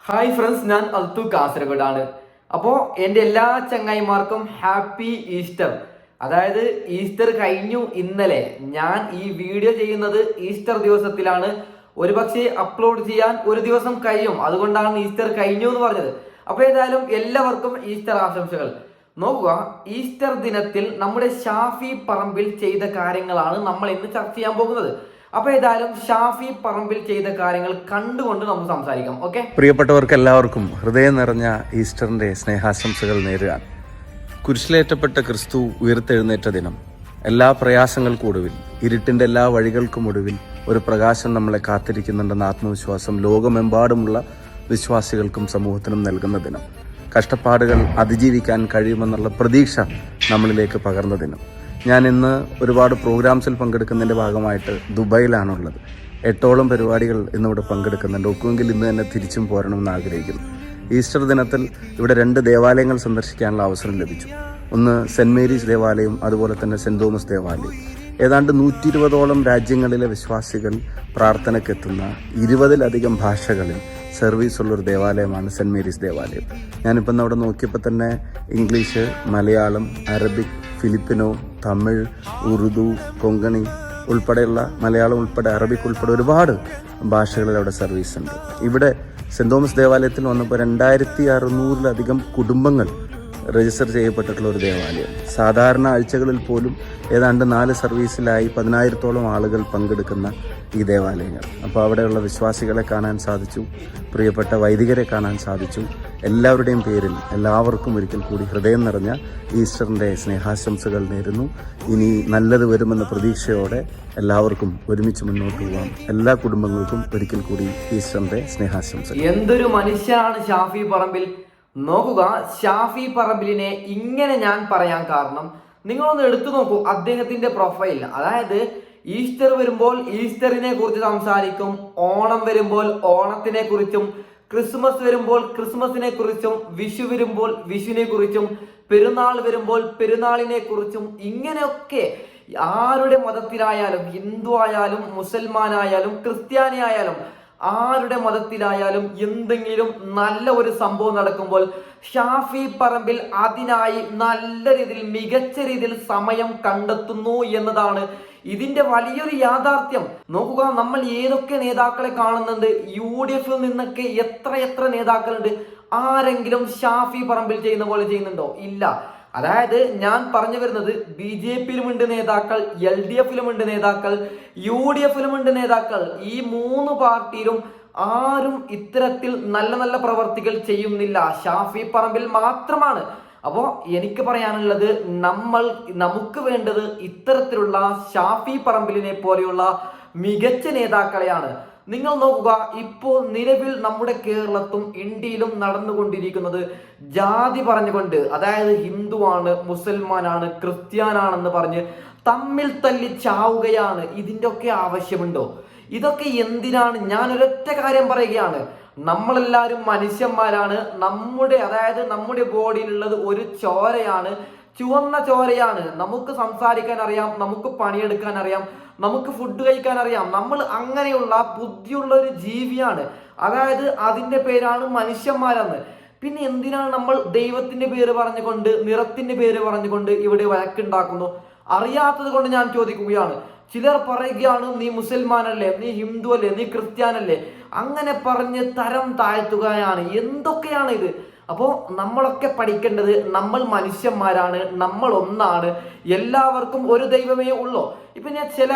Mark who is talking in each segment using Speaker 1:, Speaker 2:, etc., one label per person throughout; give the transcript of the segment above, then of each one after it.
Speaker 1: Hi friends, ഞാൻ അൽത്തു കാസർഗോഡാണ്. അപ്പോൾ എൻ്റെ എല്ലാ ചങ്ങായിമാർക്കും ഹാപ്പി ഈസ്റ്റർ. അതായത് ഈസ്റ്റർ കഴിഞ്ഞു ഇന്നലെ. ഞാൻ ഈ വീഡിയോ ചെയ്യുന്നത് ഈസ്റ്റർ ദിവസത്തിലാണ്. ഒരുപക്ഷെ അപ്ലോഡ് ചെയ്യാൻ ഒരു ദിവസം കഴിയും, അതുകൊണ്ടാണ് ഈസ്റ്റർ കഴിഞ്ഞു എന്ന് പറഞ്ഞത്. അപ്പോൾ ഏതായാലും എല്ലാവർക്കും ഈസ്റ്റർ ആശംസകൾ. നോക്കുക, ഈസ്റ്റർ ദിനത്തിൽ നമ്മുടെ ഷാഫി പറമ്പിൽ ചെയ്ത കാര്യങ്ങളാണ് നമ്മൾ ഇന്ന് ചർച്ച ചെയ്യാൻ പോകുന്നത്. അപ്പൊ ഏതായാലും ഷാഫി പറമ്പിൽ ചെയ്ത കാര്യങ്ങൾ കണ്ടുകൊണ്ട് നമുക്ക് സംസാരിക്കാം. ഓക്കെ,
Speaker 2: പ്രിയപ്പെട്ടവർക്ക് എല്ലാവർക്കും ഹൃദയം നിറഞ്ഞ ഈസ്റ്ററിന്റെ സ്നേഹാശംസകൾ നേരുക. കുരിശിലേറ്റപ്പെട്ട ക്രിസ്തു ഉയർത്തെഴുന്നേറ്റ ദിനം. എല്ലാ പ്രയാസങ്ങൾക്കൊടുവിൽ, ഇരുട്ടിന്റെ എല്ലാ വഴികൾക്കും ഒടുവിൽ ഒരു പ്രകാശം നമ്മളെ കാത്തിരിക്കുന്നുണ്ടെന്ന ആത്മവിശ്വാസം ലോകമെമ്പാടുമുള്ള വിശ്വാസികൾക്കും സമൂഹത്തിനും നൽകുന്ന ദിനം. കഷ്ടപ്പാടുകൾ അതിജീവിക്കാൻ കഴിയുമെന്നുള്ള പ്രതീക്ഷ നമ്മളിലേക്ക് പകർന്ന ദിനം. ഞാൻ ഇന്ന് ഒരുപാട് പ്രോഗ്രാംസിൽ പങ്കെടുക്കുന്നതിൻ്റെ ഭാഗമായിട്ട് ദുബായിലാണുള്ളത്. 8ഓളം പരിപാടികൾ ഇന്നിവിടെ പങ്കെടുക്കുന്നുണ്ട്. ഒക്കുമെങ്കിൽ ഇന്ന് തന്നെ തിരിച്ചും പോരണമെന്ന് ആഗ്രഹിക്കുന്നു. ഈസ്റ്റർ ദിനത്തിൽ ഇവിടെ 2 ദേവാലയങ്ങൾ സന്ദർശിക്കാനുള്ള അവസരം ലഭിച്ചു. ഒന്ന് സെൻറ് മേരീസ് ദേവാലയം, അതുപോലെ തന്നെ സെൻറ് തോമസ് ദേവാലയം. ഏതാണ്ട് 120ഓളം രാജ്യങ്ങളിലെ വിശ്വാസികൾ പ്രാർത്ഥനയ്ക്കെത്തുന്ന 20ലധികം ഭാഷകളിൽ സർവീസ് ഉള്ളൊരു ദേവാലയമാണ് സെൻറ് മേരീസ് ദേവാലയം. ഞാനിപ്പം അവിടെ നോക്കിയപ്പോൾ തന്നെ English, Malayalam, Arabic, Filipino, Tamil, Urdu, Konkani ഉൾപ്പെടെയുള്ള, മലയാളം ഉൾപ്പെടെ അറബിക് ഉൾപ്പെടെ ഒരുപാട് ഭാഷകളിൽ അവിടെ സർവീസ് ഉണ്ട്. ഇവിടെ സെൻറ് തോമസ് ദേവാലയത്തിൽ വന്നപ്പോൾ 2600-ലധികം കുടുംബങ്ങൾ രജിസ്റ്റർ ചെയ്യപ്പെട്ടിട്ടുള്ള ഒരു ദേവാലയം. സാധാരണ ആഴ്ചകളിൽ പോലും ഏതാണ്ട് 4 സർവീസിലായി 10,000-ഓളം ആളുകൾ പങ്കെടുക്കുന്ന ഈ ദേവാലയങ്ങൾ. അപ്പോൾ അവിടെയുള്ള വിശ്വാസികളെ കാണാൻ സാധിച്ചു, പ്രിയപ്പെട്ട വൈദികരെ കാണാൻ സാധിച്ചു. എല്ലാവരുടെയും പേരിൽ എല്ലാവർക്കും ഒരിക്കൽ കൂടി ഹൃദയം നിറഞ്ഞ ഈസ്റ്ററിൻ്റെ സ്നേഹാശംസകൾ നേരുന്നു. ഇനി നല്ലത് വരുമെന്ന പ്രതീക്ഷയോടെ എല്ലാവർക്കും ഒരുമിച്ച് മുന്നോട്ട് പോകാം. എല്ലാ കുടുംബങ്ങൾക്കും ഒരിക്കൽ കൂടി ഈസ്റ്ററിൻ്റെ സ്നേഹാശംസകൾ.
Speaker 1: എന്തൊരു മനുഷ്യനാണ് ഷാഫി പറമ്പിൽ. നോക്കുക, ഷാഫി പറമ്പിലിനെ ഇങ്ങനെ ഞാൻ പറയാൻ കാരണം, നിങ്ങളൊന്ന് എടുത്തു നോക്കൂ അദ്ദേഹത്തിന്റെ പ്രൊഫൈൽ. അതായത് ഈസ്റ്റർ വരുമ്പോൾ ഈസ്റ്ററിനെ കുറിച്ച് സംസാരിക്കും, ഓണം വരുമ്പോൾ ഓണത്തിനെ കുറിച്ചും, ക്രിസ്മസ് വരുമ്പോൾ ക്രിസ്മസിനെ കുറിച്ചും, വിഷു വരുമ്പോൾ വിഷുവിനെ കുറിച്ചും, പെരുന്നാൾ വരുമ്പോൾ പെരുന്നാളിനെ കുറിച്ചും, ഇങ്ങനെയൊക്കെ ആരുടെ മതത്തിലായാലും, ഹിന്ദു ആയാലും മുസൽമാനായാലും ക്രിസ്ത്യാനി ആയാലും ആരുടെ മതത്തിലായാലും എന്തെങ്കിലും നല്ല ഒരു സംഭവം നടക്കുമ്പോൾ ഷാഫി പറമ്പിൽ അതിനായി നല്ല രീതിയിൽ, മികച്ച രീതിയിൽ സമയം കണ്ടെത്തുന്നു എന്നതാണ് ഇതിന്റെ വലിയൊരു യാഥാർത്ഥ്യം. നോക്കുക, നമ്മൾ ഏതൊക്കെ നേതാക്കളെ കാണുന്നുണ്ട്. UDF നിന്നൊക്കെ എത്ര നേതാക്കളുണ്ട്. ആരെങ്കിലും ഷാഫി പറമ്പിൽ ചെയ്യുന്ന പോലെ ചെയ്യുന്നുണ്ടോ? ഇല്ല. അതായത് ഞാൻ പറഞ്ഞു വരുന്നത്, BJP-യിലുമുണ്ട് നേതാക്കൾ, LDF-ലുമുണ്ട് നേതാക്കൾ, UDF-ലുമുണ്ട് നേതാക്കൾ. ഈ 3 പാർട്ടിയിലും ആരും ഇത്തരത്തിൽ നല്ല പ്രവർത്തികൾ ചെയ്യുന്നില്ല. ഷാഫി പറമ്പിൽ മാത്രമാണ്. അപ്പോൾ എനിക്ക് പറയാനുള്ളത്, നമുക്ക് വേണ്ടത് ഇത്തരത്തിലുള്ള ഷാഫി പറമ്പിലിനെ പോലെയുള്ള മികച്ച നേതാക്കളെയാണ്. നിങ്ങൾ നോക്കുക, ഇപ്പോൾ നിലവിൽ നമ്മുടെ കേരളത്തും ഇന്ത്യയിലും നടന്നുകൊണ്ടിരിക്കുന്നത് ജാതി പറഞ്ഞുകൊണ്ട്, അതായത് ഹിന്ദുവാണ്, മുസൽമാനാണ്, ക്രിസ്ത്യാനാണെന്ന് പറഞ്ഞ് തമ്മിൽ തല്ലി ചാവുകയാണ്. ഇതിൻ്റെ ഒക്കെ ആവശ്യമുണ്ടോ? ഇതൊക്കെ എന്തിനാണ്? ഞാൻ ഒരൊറ്റ കാര്യം പറയുകയാണ്, നമ്മളെല്ലാവരും മനുഷ്യന്മാരാണ്. നമ്മുടെ ബോഡിയിലുള്ളത് ഒരു ചോരയാണ്, ചുവന്ന ചോരയാണ്. നമുക്ക് സംസാരിക്കാൻ അറിയാം, നമുക്ക് പണിയെടുക്കാൻ അറിയാം, നമുക്ക് ഫുഡ് കഴിക്കാൻ അറിയാം. നമ്മൾ അങ്ങനെയുള്ള ബുദ്ധിയുള്ള ഒരു ജീവിയാണ്. അതായത് അതിന്റെ പേരാണ് മനുഷ്യന്മാരെന്ന്. പിന്നെ എന്തിനാണ് നമ്മൾ ദൈവത്തിന്റെ പേര് പറഞ്ഞുകൊണ്ട്, നിറത്തിന്റെ പേര് പറഞ്ഞുകൊണ്ട് ഇവിടെ വഴക്കുണ്ടാക്കുന്നു? അറിയാത്തത് കൊണ്ട് ഞാൻ ചോദിക്കുകയാണ്. ചിലർ പറയുകയാണ്, നീ മുസൽമാനല്ലേ, നീ ഹിന്ദു അല്ലേ, നീ ക്രിസ്ത്യാനല്ലേ, അങ്ങനെ പറഞ്ഞ് തരം താഴ്ത്തുകയാണ്. എന്തൊക്കെയാണ് ഇത്? അപ്പോൾ നമ്മളൊക്കെ പഠിക്കേണ്ടത്, നമ്മൾ മനുഷ്യന്മാരാണ്, നമ്മൾ ഒന്നാണ്, എല്ലാവർക്കും ഒരു ദൈവമേ ഉള്ളൂ. ഇപ്പൊ ഞാൻ ചില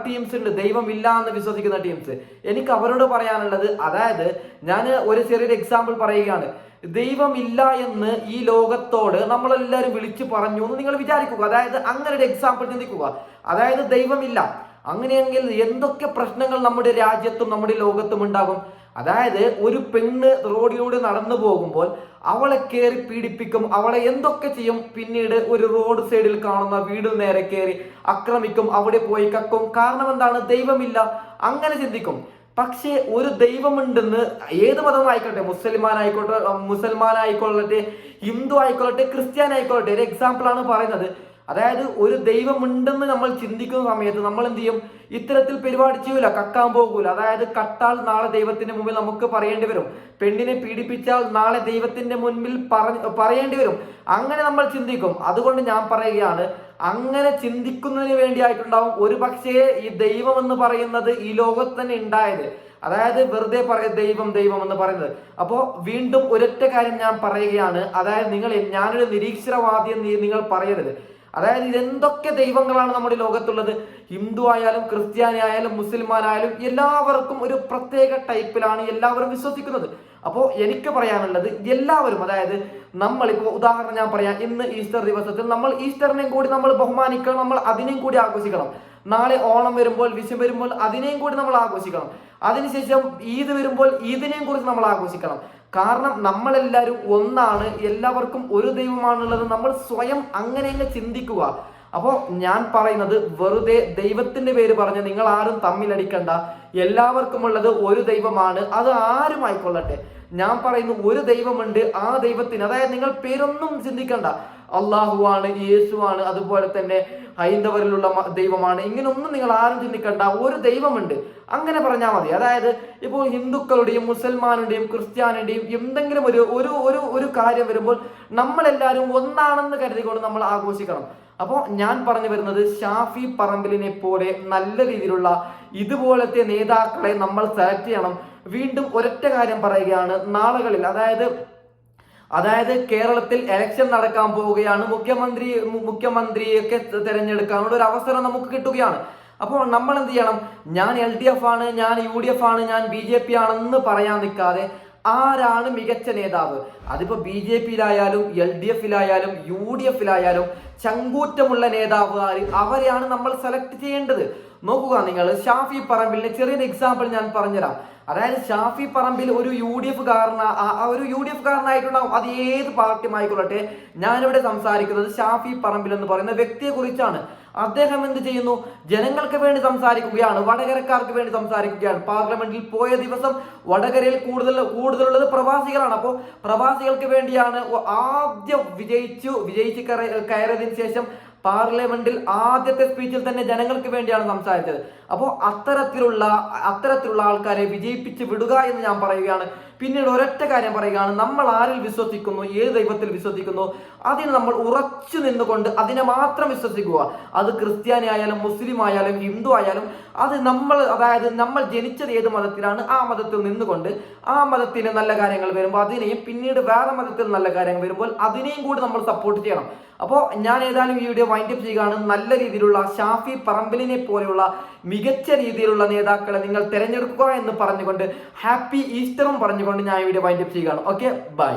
Speaker 1: ടീംസ് ഉണ്ട്, ദൈവമില്ല എന്ന് വിശ്വസിക്കുന്ന ടീംസ്. എനിക്ക് അവരോട് പറയാനുള്ളത്, അതായത് ഞാൻ ഒരു ചെറിയൊരു എക്സാമ്പിൾ പറയുകയാണ്. ദൈവമില്ല എന്ന് ഈ ലോകത്തോട് നമ്മളെല്ലാവരും വിളിച്ചു പറഞ്ഞു എന്ന് നിങ്ങൾ വിചാരിക്കുക. അതായത് അങ്ങനെ ഒരു എക്സാമ്പിൾ ചിന്തിക്കുക. അതായത് ദൈവമില്ല, അങ്ങനെയെങ്കിൽ എന്തൊക്കെ പ്രശ്നങ്ങൾ നമ്മുടെ രാജ്യത്തും നമ്മുടെ ലോകത്തും ഉണ്ടാകും. അതായത് ഒരു പെണ്ണ് റോഡിലൂടെ നടന്നു പോകുമ്പോൾ അവളെ കയറി പീഡിപ്പിക്കും, അവളെ എന്തൊക്കെ ചെയ്യും. പിന്നീട് ഒരു റോഡ് സൈഡിൽ കാണുന്ന വീട് നേരെ കയറി ആക്രമിക്കും, അവിടെ പോയി കക്കും. കാരണം എന്താണ്? ദൈവമില്ല. അങ്ങനെ ചിന്തിക്കും. പക്ഷേ ഒരു ദൈവമുണ്ടെന്ന്, ഏത് മതമായിക്കോട്ടെ, മുസൽമാനായിക്കോട്ടെ, ഹിന്ദു ആയിക്കൊള്ളട്ടെ, ക്രിസ്ത്യാനി ആയിക്കൊള്ളട്ടെ, ഒരു എക്സാമ്പിൾ ആണ് പറയുന്നത്. അതായത് ഒരു ദൈവമുണ്ടെന്ന് നമ്മൾ ചിന്തിക്കുന്ന സമയത്ത് നമ്മൾ എന്ത് ചെയ്യും? ഇത്തരത്തിൽ പരിപാടി ചെയ്യൂല, കക്കാൻ പോകൂല. അതായത് കട്ടാൽ നാളെ ദൈവത്തിന്റെ മുമ്പിൽ നമുക്ക് പറയേണ്ടി വരും, പെണ്ണിനെ പീഡിപ്പിച്ചാൽ നാളെ ദൈവത്തിന്റെ മുൻപിൽ പറയേണ്ടി വരും. അങ്ങനെ നമ്മൾ ചിന്തിക്കും. അതുകൊണ്ട് ഞാൻ പറയുകയാണ്, അങ്ങനെ ചിന്തിക്കുന്നതിന് വേണ്ടിയായിട്ടുണ്ടാവും ഒരു പക്ഷേ ഈ ദൈവം എന്ന് പറയുന്നത് ഈ ലോകത്ത് തന്നെ ഉണ്ടായത്. അതായത് വെറുതെ ദൈവം ദൈവം എന്ന് പറയുന്നത്. അപ്പോൾ വീണ്ടും ഒരൊറ്റ കാര്യം ഞാൻ പറയുകയാണ്, അതായത് ഞാനൊരു നിരീശ്വരവാദി എന്ന് നിങ്ങൾ പറയരുത്. അതായത് ഇതെന്തൊക്കെ ദൈവങ്ങളാണ് നമ്മുടെ ലോകത്തുള്ളത്. ഹിന്ദു ആയാലും ക്രിസ്ത്യാനി ആയാലും മുസ്ലിമാനായാലും എല്ലാവർക്കും ഒരു പ്രത്യേക ടൈപ്പിലാണ് എല്ലാവരും വിശ്വസിക്കുന്നത്. അപ്പോൾ എനിക്ക് പറയാനുള്ളത്, എല്ലാവരും, അതായത് നമ്മളിപ്പോൾ ഉദാഹരണം ഞാൻ പറയാം, ഇന്ന് ഈസ്റ്റർ ദിവസത്തിൽ നമ്മൾ ഈസ്റ്ററിനെയും കൂടി നമ്മൾ ബഹുമാനിക്കണം, നമ്മൾ അതിനെയും കൂടി ആഘോഷിക്കണം. നാളെ ഓണം വരുമ്പോൾ, വിഷു വരുമ്പോൾ അതിനെയും കൂടി നമ്മൾ ആഘോഷിക്കണം. അതിനുശേഷം ഈദ് വരുമ്പോൾ ഈദിനെയും കുറിച്ച് നമ്മൾ ആഘോഷിക്കണം. കാരണം നമ്മളെല്ലാവരും ഒന്നാണ്, എല്ലാവർക്കും ഒരു ദൈവമാണുള്ളത്. നമ്മൾ സ്വയം അങ്ങനെയങ്ങ് ചിന്തിക്കുക. അപ്പോൾ ഞാൻ പറയുന്നത്, വെറുതെ ദൈവത്തിന്റെ പേര് പറഞ്ഞ് നിങ്ങൾ ആരും തമ്മിലടിക്കണ്ട. എല്ലാവർക്കും ഉള്ളത് ഒരു ദൈവമാണ്, അത് ആരും ആയിക്കൊള്ളട്ടെ. ഞാൻ പറയുന്നു, ഒരു ദൈവമുണ്ട്. ആ ദൈവത്തിന്, അതായത് നിങ്ങൾ പേരൊന്നും ചിന്തിക്കണ്ട. അള്ളാഹുവാണ്, യേശുവാണ്, അതുപോലെ തന്നെ ഹൈന്ദവരിലുള്ള ദൈവമാണ്, ഇങ്ങനെയൊന്നും നിങ്ങൾ ആരും ചിന്തിക്കണ്ട. ഒരു ദൈവമുണ്ട്, അങ്ങനെ പറഞ്ഞാൽ മതി. അതായത് ഇപ്പോൾ ഹിന്ദുക്കളുടെയും മുസൽമാനുടെയും ക്രിസ്ത്യാനിയുടെയും എന്തെങ്കിലും ഒരു കാര്യം വരുമ്പോൾ നമ്മളെല്ലാവരും ഒന്നാണെന്ന് കരുതിക്കൊണ്ട് നമ്മൾ ആഘോഷിക്കണം. അപ്പോൾ ഞാൻ പറഞ്ഞു വരുന്നത്, ഷാഫി പറമ്പിലിനെ പോലെ നല്ല രീതിയിലുള്ള ഇതുപോലത്തെ നേതാക്കളെ നമ്മൾ സെലക്ട് ചെയ്യണം. വീണ്ടും ഒരൊറ്റ കാര്യം പറയുകയാണ്, നാളുകളിൽ അതായത് കേരളത്തിൽ ഇലക്ഷൻ നടക്കാൻ പോവുകയാണ്. മുഖ്യമന്ത്രിയൊക്കെ തിരഞ്ഞെടുക്കാനുള്ള ഒരു അവസരം നമുക്ക് കിട്ടുകയാണ്. അപ്പോൾ നമ്മൾ എന്ത് ചെയ്യണം? ഞാൻ LDF ആണ്, ഞാൻ UDF ആണ്, ഞാൻ BJP ആണെന്ന് പറയാൻ നിൽക്കാതെ ആരാണ് മികച്ച നേതാവ്, അതിപ്പോ BJPയിലായാലും LDFയിലായാലും UDFയിലായാലും ചങ്കൂറ്റമുള്ള നേതാവ് അവരെയാണ് നമ്മൾ സെലക്ട് ചെയ്യേണ്ടത്. നോക്കുക നിങ്ങൾ, ഷാഫി പറമ്പിലിന്റെ ചെറിയൊരു എക്സാമ്പിൾ ഞാൻ പറഞ്ഞുതരാം. അതായത് ഷാഫി പറമ്പിൽ ഒരു UDF കാരനായിട്ടുണ്ടാവും, അത് ഏത് പാർട്ടിയുമായിക്കൊള്ളട്ടെ. ഞാനിവിടെ സംസാരിക്കുന്നത് ഷാഫി പറമ്പിൽ എന്ന് പറയുന്ന വ്യക്തിയെ കുറിച്ചാണ്. അദ്ദേഹം എന്ത് ചെയ്യുന്നു? ജനങ്ങൾക്ക് വേണ്ടി സംസാരിക്കുകയാണ്, വടകരക്കാർക്ക് വേണ്ടി സംസാരിക്കുകയാണ്. പാർലമെന്റിൽ പോയ ദിവസം വടകരയിൽ കൂടുതലുള്ളത് പ്രവാസികളാണ്. അപ്പോൾ പ്രവാസികൾക്ക് വേണ്ടിയാണ് ആദ്യം വിജയിച്ച് കയറിയതിനു ശേഷം പാർലമെന്റിൽ ആദ്യത്തെ സ്പീച്ചിൽ തന്നെ ജനങ്ങൾക്ക് വേണ്ടിയാണ് സംസാരിച്ചത്. അപ്പോൾ അത്തരത്തിലുള്ള ആൾക്കാരെ വിജയിപ്പിച്ച് വിടുക എന്ന് ഞാൻ പറയുകയാണ്. പിന്നീട് ഒരൊറ്റ കാര്യം പറയുകയാണ്, നമ്മൾ ആരിൽ വിശ്വസിക്കുന്നു, ഏത് ദൈവത്തിൽ വിശ്വസിക്കുന്നു, അതിന് നമ്മൾ ഉറച്ചു നിന്നുകൊണ്ട് അതിനെ മാത്രം വിശ്വസിക്കുക. അത് ക്രിസ്ത്യാനി ആയാലും മുസ്ലിം ആയാലും ഹിന്ദു ആയാലും, അത് അതായത് നമ്മൾ ജനിച്ചത് ഏത് മതത്തിലാണ്, ആ മതത്തിൽ നിന്നുകൊണ്ട് ആ മതത്തിന് നല്ല കാര്യങ്ങൾ വരുമ്പോൾ അതിനെയും, പിന്നീട് വേറെ മതത്തിൽ നല്ല കാര്യങ്ങൾ വരുമ്പോൾ അതിനെയും കൂടി നമ്മൾ സപ്പോർട്ട് ചെയ്യണം. അപ്പോൾ ഞാൻ ഏതായാലും ഈ വീഡിയോ വൈൻഡപ്പ് ചെയ്യുകയാണ്. നല്ല രീതിയിലുള്ള ഷാഫി പറമ്പിലിനെ പോലെയുള്ള മികച്ച രീതിയിലുള്ള നേതാക്കളെ നിങ്ങൾ തിരഞ്ഞെടുക്കുക എന്ന് പറഞ്ഞുകൊണ്ട് ഹാപ്പി ഈസ്റ്ററും പറഞ്ഞുകൊണ്ട് ഞാൻ ഈ വീഡിയോ വൈൻഡപ്പ് ചെയ്യുകയാണ്. Okay, by.